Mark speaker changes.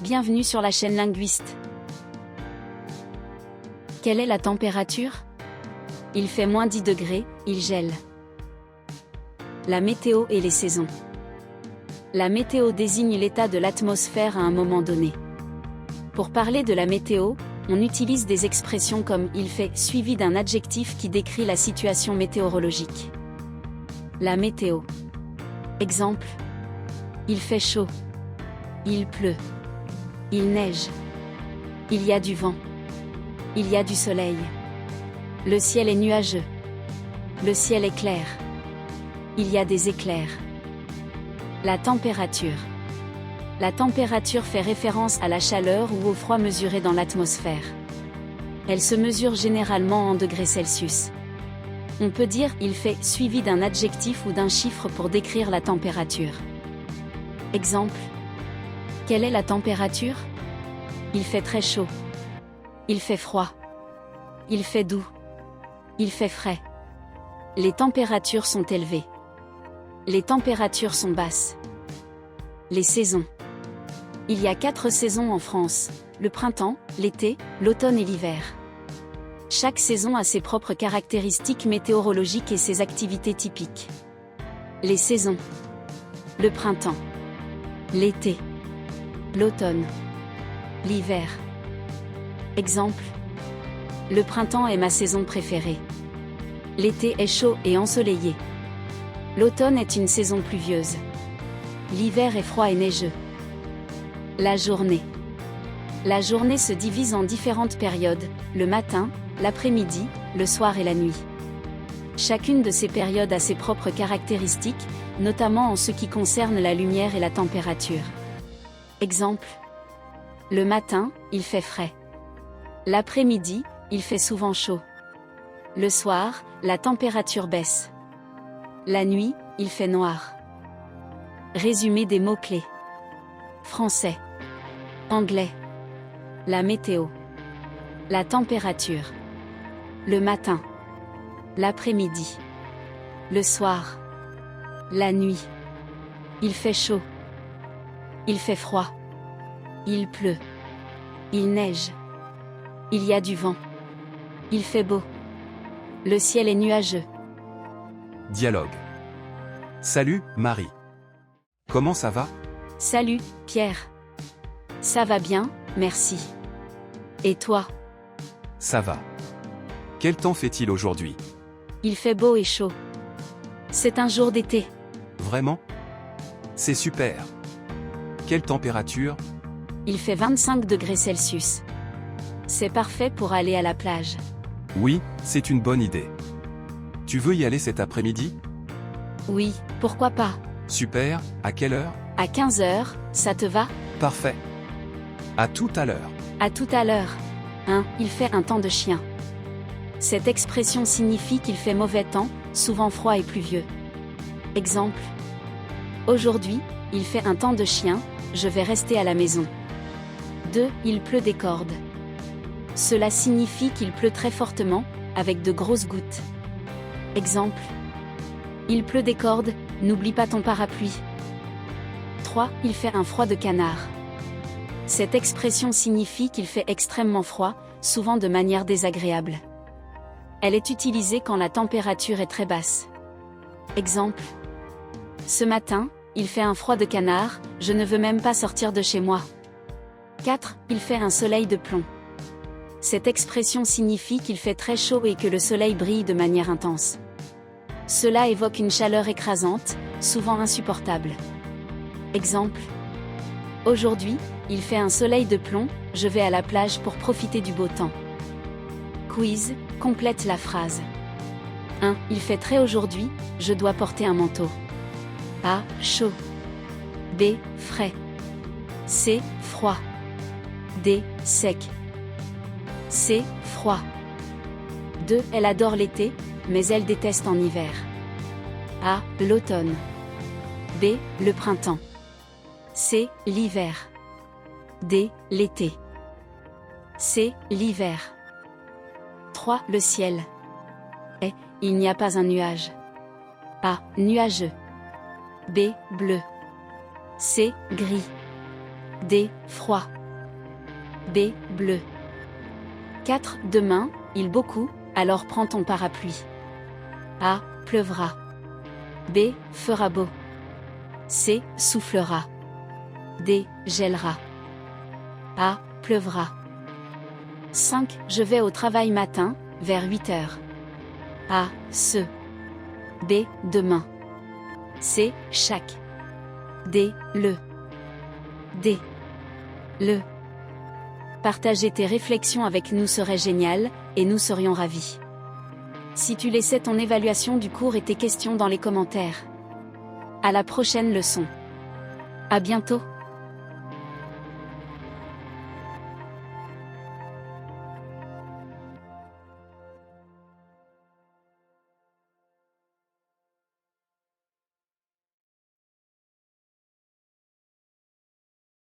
Speaker 1: Bienvenue sur la chaîne Linguiste. Quelle est la température? Il fait moins 10 degrés, il gèle. La météo et les saisons. La météo désigne l'état de l'atmosphère à un moment donné. Pour parler de la météo, on utilise des expressions comme « il fait » suivi d'un adjectif qui décrit la situation météorologique. La météo. Exemple. Il fait chaud. Il pleut. Il neige. Il y a du vent. Il y a du soleil. Le ciel est nuageux. Le ciel est clair. Il y a des éclairs. La température. La température fait référence à la chaleur ou au froid mesuré dans l'atmosphère. Elle se mesure généralement en degrés Celsius. On peut dire « il fait » suivi d'un adjectif ou d'un chiffre pour décrire la température. Exemple. Quelle est la température? Il fait très chaud. Il fait froid. Il fait doux. Il fait frais. Les températures sont élevées. Les températures sont basses. Les saisons. Il y a 4 saisons en France: le printemps, l'été, l'automne et l'hiver. Chaque saison a ses propres caractéristiques météorologiques et ses activités typiques. Les saisons. Le printemps. L'été. L'automne. L'hiver. Exemple. Le printemps est ma saison préférée. L'été est chaud et ensoleillé. L'automne est une saison pluvieuse. L'hiver est froid et neigeux. La journée. La journée se divise en différentes périodes: le matin, l'après-midi, le soir et la nuit. Chacune de ces périodes a ses propres caractéristiques, notamment en ce qui concerne la lumière et la température. Exemple. Le matin, il fait frais. L'après-midi, il fait souvent chaud. Le soir, la température baisse. La nuit, il fait noir. Résumé des mots-clés. Français. Anglais. La météo. La température. Le matin. L'après-midi. Le soir. La nuit. Il fait chaud. Il fait froid. Il pleut. Il neige. Il y a du vent. Il fait beau. Le ciel est nuageux.
Speaker 2: Dialogue. Salut, Marie. Comment ça va?
Speaker 1: Salut, Pierre. Ça va bien, merci. Et toi?
Speaker 2: Ça va. Quel temps fait-il aujourd'hui?
Speaker 1: Il fait beau et chaud. C'est un jour d'été.
Speaker 2: Vraiment? C'est super. Quelle température?
Speaker 1: Il fait 25 degrés Celsius. C'est parfait pour aller à la plage.
Speaker 2: Oui, c'est une bonne idée. Tu veux y aller cet après-midi?
Speaker 1: Oui, pourquoi pas?
Speaker 2: Super, à quelle heure?
Speaker 1: À 15 h, ça te va?
Speaker 2: Parfait. À tout à l'heure.
Speaker 1: À tout à l'heure. Il fait un temps de chien. Cette expression signifie qu'il fait mauvais temps, souvent froid et pluvieux. Exemple. Aujourd'hui, il fait un temps de chien, je vais rester à la maison. 2. Il pleut des cordes. Cela signifie qu'il pleut très fortement, avec de grosses gouttes. Exemple. Il pleut des cordes, n'oublie pas ton parapluie. 3. Il fait un froid de canard. Cette expression signifie qu'il fait extrêmement froid, souvent de manière désagréable. Elle est utilisée quand la température est très basse. Exemple. Ce matin, il fait un froid de canard, je ne veux même pas sortir de chez moi. 4. Il fait un soleil de plomb. Cette expression signifie qu'il fait très chaud et que le soleil brille de manière intense. Cela évoque une chaleur écrasante, souvent insupportable. Exemple. Aujourd'hui, il fait un soleil de plomb, je vais à la plage pour profiter du beau temps. Quiz, complète la phrase. 1. Il fait très aujourd'hui, je dois porter un manteau. A. Chaud. B. Frais. C. Froid. D. Sec. C. Froid. 2. Elle adore l'été, mais elle déteste en hiver. A. L'automne. B. Le printemps. C. L'hiver. D. L'été. C. L'hiver. 3. Le ciel. E. Il n'y a pas un nuage. A. Nuageux. B. Bleu. C. Gris. D. Froid. B. Bleu. 4. Demain, il beaucoup, alors prends ton parapluie. A. Pleuvra. B. Fera beau. C. Soufflera. D. Gèlera. A. Pleuvra. 5. Je vais au travail matin, vers 8 heures. A. Ce. B. Demain. C. Chaque. D. Le. D. Le. Partager tes réflexions avec nous serait génial, et nous serions ravis. Si tu laissais ton évaluation du cours et tes questions dans les commentaires. À la prochaine leçon. À bientôt.